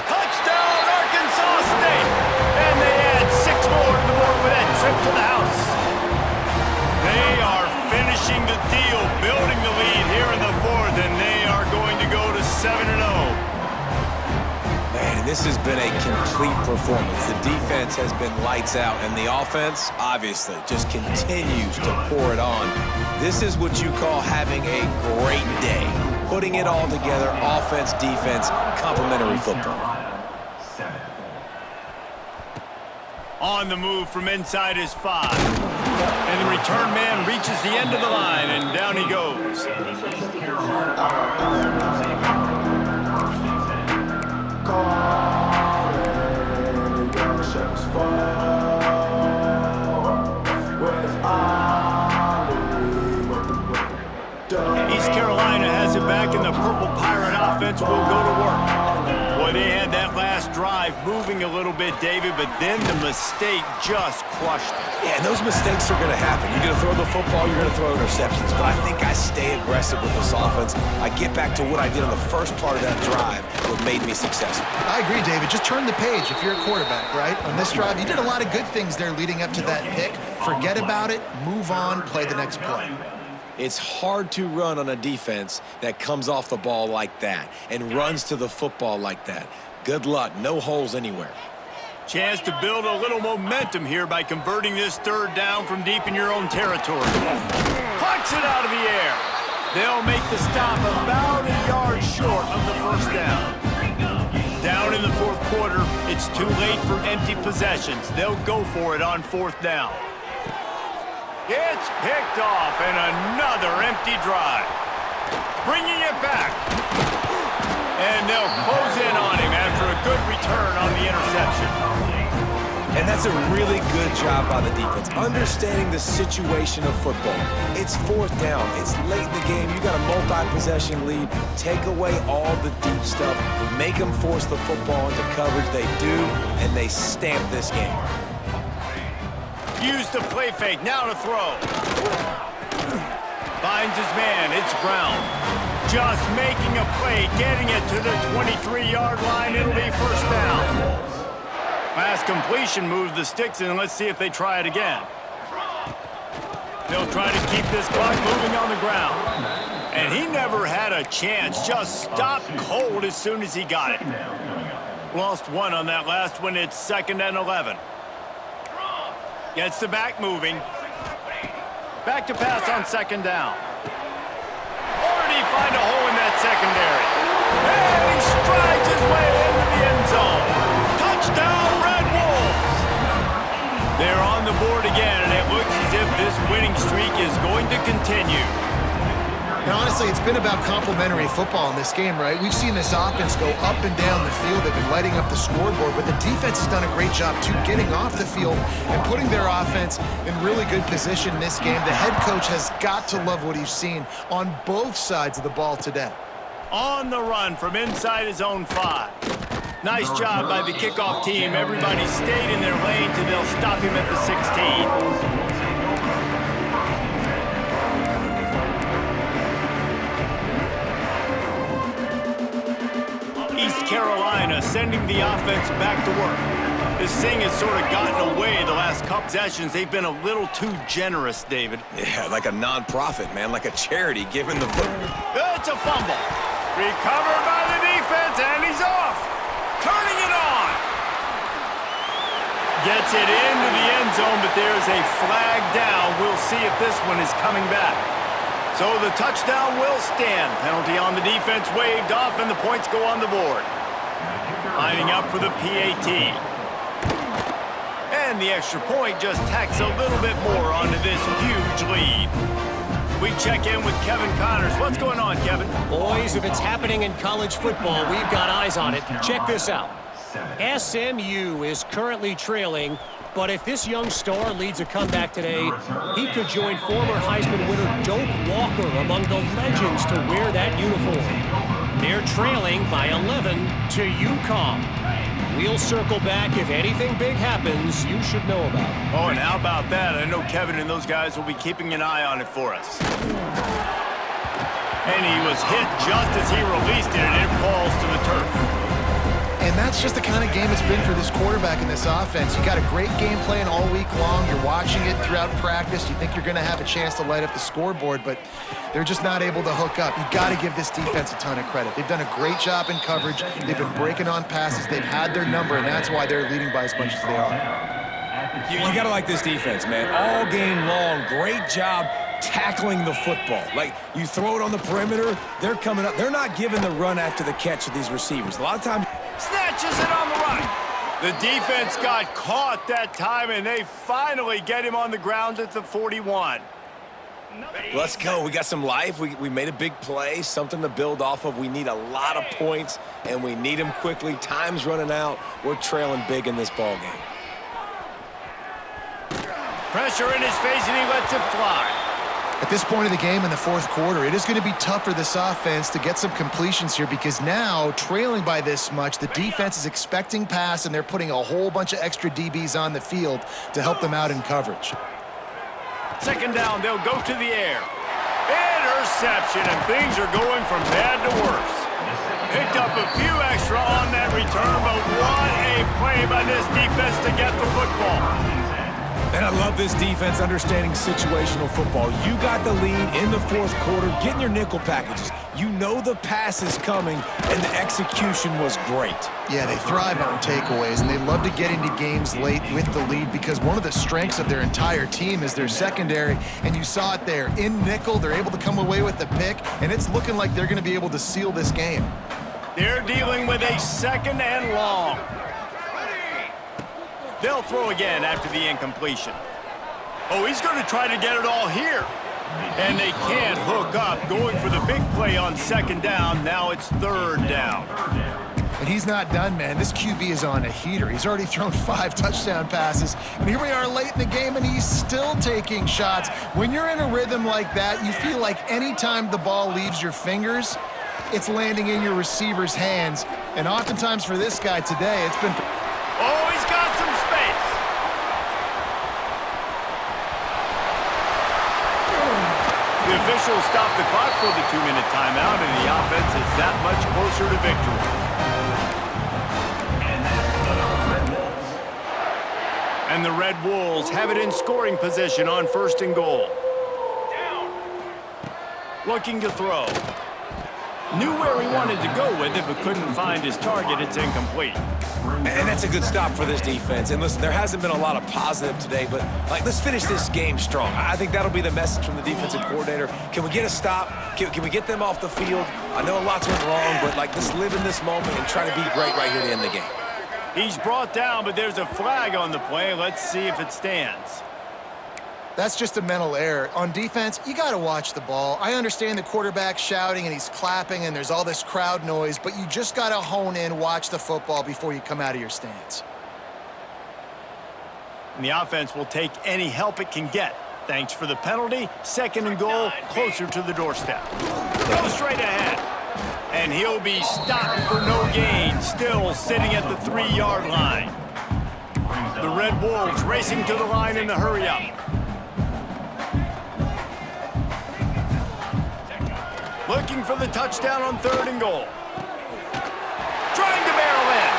Touchdown, Arkansas State! And they add 6 more to the board with that trip to the house. They are finishing the deal, building the lead here in the 4th, and they are going to go to 7-0. Man, this has been a complete performance. The defense has been lights out, and the offense, obviously, just continues to pour it on. This is what you call having a great day. Putting it all together, offense, defense, complementary football. On the move from inside his 5. And the return man reaches the end of the line, and down he goes. East Carolina has it back, and the Purple Pirate offense will go to work. Boy, they had that last drive moving a little bit, David, but then the mistake just crushed them. Yeah, and those mistakes are going to happen. You're going to throw the football, you're going to throw interceptions. But I think I stay aggressive with this offense. I get back to what I did on the first part of that drive, what made me successful. I agree, David. Just turn the page if you're a quarterback, right? On this drive, you did a lot of good things there leading up to that pick. Forget about it, move on, play the next play. It's hard to run on a defense that comes off the ball like that and runs to the football like that. Good luck. No holes anywhere. Chance to build a little momentum here by converting this 3rd down from deep in your own territory. Plucks it out of the air. They'll make the stop about a yard short of the first down. Down in the 4th quarter, it's too late for empty possessions. They'll go for it on 4th down. It's picked off, and another empty drive. Bringing it back. And they'll close in on him after a good return on the interception. And that's a really good job by the defense, understanding the situation of football. It's 4th down. It's late in the game. You got a multi-possession lead. Take away all the deep stuff. Make them force the football into coverage. They do, and they stamp this game. Use the play fake, now to throw. Finds his man, it's Brown. Just making a play, getting it to the 23-yard line. It'll be first down. Last completion moved the sticks in. Let's see if they try it again. They'll try to keep this clock moving on the ground. And he never had a chance, just stopped cold as soon as he got it. Lost one on that last one, it's 2nd and 11. Gets the back moving. Back to pass on second down. Already find a hole in that secondary. And he strides his way into the end zone. Touchdown, Red Wolves! They're on the board again, and it looks as if this winning streak is going to continue. And honestly, it's been about complementary football in this game, right? We've seen this offense go up and down the field. They've been lighting up the scoreboard, but the defense has done a great job, too, getting off the field and putting their offense in really good position in this game. The head coach has got to love what he's seen on both sides of the ball today. On the run from inside his own 5. Nice job by the kickoff team. Everybody stayed in their lanes, and they'll stop him at the 16. Carolina sending the offense back to work. This thing has sort of gotten away the last couple possessions. They've been a little too generous, David. Yeah, like a non-profit, man, like a charity giving the football. It's a fumble. Recovered by the defense, and he's off. Turning it on. Gets it into the end zone, but there's a flag down. We'll see if this one is coming back. So the touchdown will stand. Penalty on the defense waved off, and the points go on the board. Lining up for the PAT. And the extra point just tacks a little bit more onto this huge lead. We check in with Kevin Connors. What's going on, Kevin? Boys, if it's happening in college football, we've got eyes on it. Check this out. SMU is currently trailing, but if this young star leads a comeback today, he could join former Heisman winner Doak Walker among the legends to wear that uniform. They're trailing by 11 to UConn. We'll circle back if anything big happens you should know about. Oh, and how about that? I know Kevin and those guys will be keeping an eye on it for us. And he was hit just as he released it, and it falls to the turf. And that's just the kind of game it's been for this quarterback in this offense. You got a great game plan all week long. You're watching it throughout practice. You think you're going to have a chance to light up the scoreboard, but they're just not able to hook up. You got to give this defense a ton of credit. They've done a great job in coverage. They've been breaking on passes. They've had their number, and that's why they're leading by as much as they are. You got to like this defense, man. All game long, great job tackling the football. Like, you throw it on the perimeter, they're coming up. They're not giving the run after the catch to these receivers. A lot of times, snatches it on the run. The defense got caught that time, and they finally get him on the ground at the 41. Let's go. We got some life. We made a big play, something to build off of. We need a lot of points, and we need them quickly. Time's running out. We're trailing big in this ball game. Pressure in his face, and he lets it fly. At this point of the game in the fourth quarter, it is going to be tough for this offense to get some completions here because now, trailing by this much, the defense is expecting pass, and they're putting a whole bunch of extra DBs on the field to help them out in coverage. Second down, they'll go to the air. Interception, and things are going from bad to worse. Picked up a few extra on that return, but what a play by this defense to get the football. And I love this defense understanding situational football. You got the lead in the fourth quarter, getting your nickel packages. You know the pass is coming, and the execution was great. Yeah, they thrive on takeaways, and they love to get into games late with the lead because one of the strengths of their entire team is their secondary, and you saw it there. In nickel, they're able to come away with the pick, and it's looking like they're going to be able to seal this game. They're dealing with a second and long. They'll throw again after the incompletion. Oh, he's going to try to get it all here. And they can't hook up, going for the big play on second down. Now it's third down. And he's not done, man. This QB is on a heater. He's already thrown 5 touchdown passes. And here we are late in the game, and he's still taking shots. When you're in a rhythm like that, you feel like any time the ball leaves your fingers, it's landing in your receiver's hands. And oftentimes for this guy today, it's been... Oh, he's got some space. The officials stop the clock for the 2-minute timeout, and the offense is that much closer to victory. And the Red Wolves have it in scoring position on first and goal. Looking to throw. Knew where he wanted to go with it, but couldn't find his target. It's incomplete. And that's a good stop for this defense. And listen, there hasn't been a lot of positive today, but let's finish this game strong. I think that'll be the message from the defensive coordinator. Can we get a stop? Can we get them off the field? I know lots went wrong, but let's live in this moment and try to be great right here to end the game. He's brought down, but there's a flag on the play. Let's see if it stands. That's just a mental error. On defense, you got to watch the ball. I understand the quarterback shouting and he's clapping and there's all this crowd noise, but you just got to hone in, watch the football before you come out of your stance. And the offense will take any help it can get. Thanks for the penalty. 2nd and goal, closer to the doorstep. Go straight ahead. And he'll be stopped for no gain, still sitting at the 3-yard line. The Red Wolves racing to the line in the hurry-up. Looking for the touchdown on 3rd and goal. Trying to barrel in.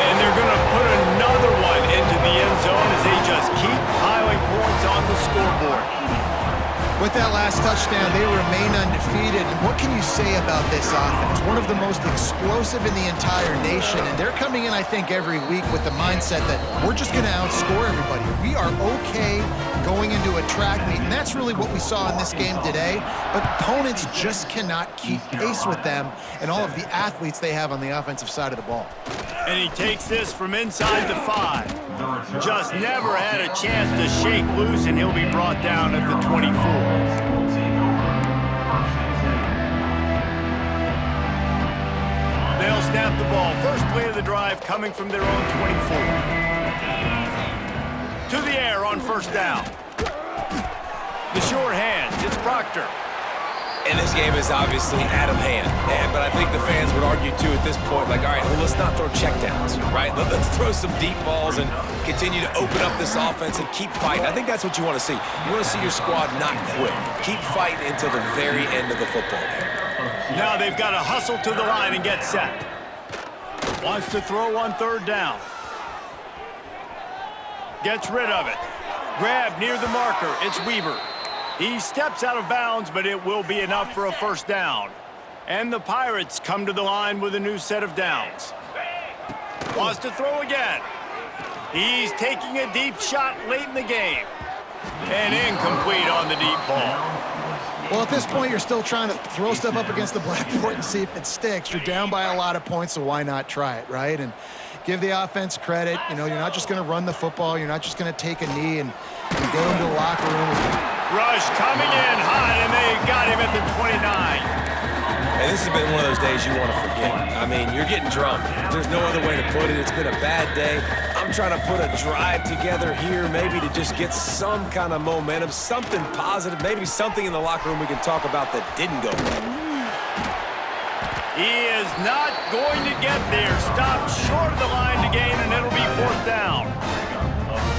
And they're going to put another one into the end zone as they just keep piling points on the scoreboard. With that last touchdown, they remain undefeated. And what can you say about this offense? One of the most explosive in the entire nation. And they're coming in, I think, every week with the mindset that we're just going to outscore everybody. We are okay going into a track meet. And that's really what we saw in this game today. But opponents just cannot keep pace with them and all of the athletes they have on the offensive side of the ball. And he takes this from inside the 5. Just never had a chance to shake loose, and he'll be brought down at the 24. They'll snap the ball. First play of the drive coming from their own 24. To the air on 1st down. The short hands. It's Proctor. And this game is obviously out of hand. But I think the fans would argue, too, at this point, all right, well, let's not throw checkdowns, right? Let's throw some deep balls and continue to open up this offense and keep fighting. I think that's what you want to see. You want to see your squad not quit. Keep fighting until the very end of the football game. Now they've got to hustle to the line and get set. Wants to throw on 3rd down. Gets rid of it. Grab near the marker. It's Weaver. He steps out of bounds, but it will be enough for a 1st down. And the Pirates come to the line with a new set of downs. Wants to throw again. He's taking a deep shot late in the game. And incomplete on the deep ball. Well, at this point, you're still trying to throw stuff up against the blackboard and see if it sticks. You're down by a lot of points, so why not try it, right? And give the offense credit. You know, you're not just going to run the football. You're not just going to take a knee and go into the locker room. Rush coming in hot, and they got him at the 29. And this has been one of those days you want to forget. I mean, you're getting drunk. There's no other way to put it. It's been a bad day. I'm trying to put a drive together here, maybe to just get some kind of momentum, something positive, maybe something in the locker room we can talk about that didn't go well. He is not going to get there. Stopped short of the line to gain, and it'll be 4th down.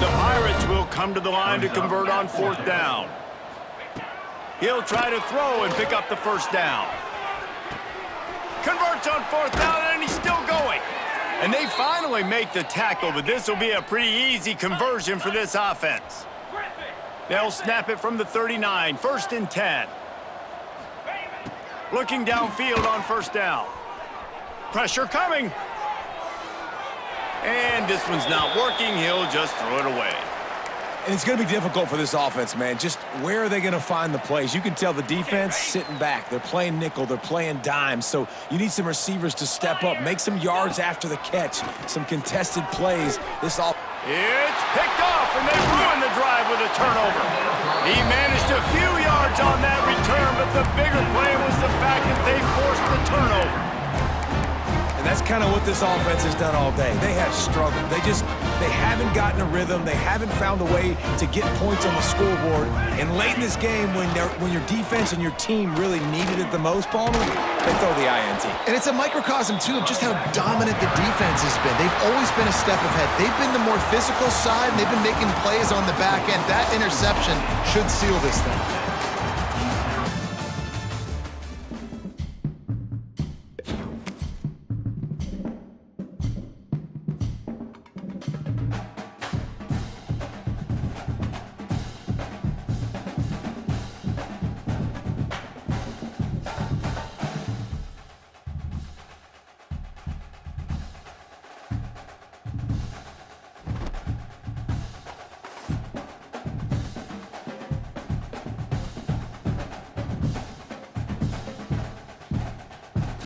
The Pirates will come to the line to convert on 4th down. He'll try to throw and pick up the 1st down. Converts on 4th down, and he's still going. And they finally make the tackle, but this will be a pretty easy conversion for this offense. They'll snap it from the 39, 1st and 10. Looking downfield on 1st down. Pressure coming. And this one's not working. He'll just throw it away. And it's going to be difficult for this offense, man. Just where are they going to find the plays? You can tell the defense sitting back. They're playing nickel. They're playing dime. So you need some receivers to step up, make some yards after the catch, some contested plays. It's picked off, and they ruined the drive with a turnover. He managed a few yards on that return, but the bigger play was the fact that they forced the turnover. And that's kind of what this offense has done all day. They have struggled. They haven't gotten a rhythm. They haven't found a way to get points on the scoreboard. And late in this game, when your defense and your team really needed it the most, Palmer, they throw the INT. And it's a microcosm, too, of just how dominant the defense has been. They've always been a step ahead. They've been the more physical side, and they've been making plays on the back end. That interception should seal this thing.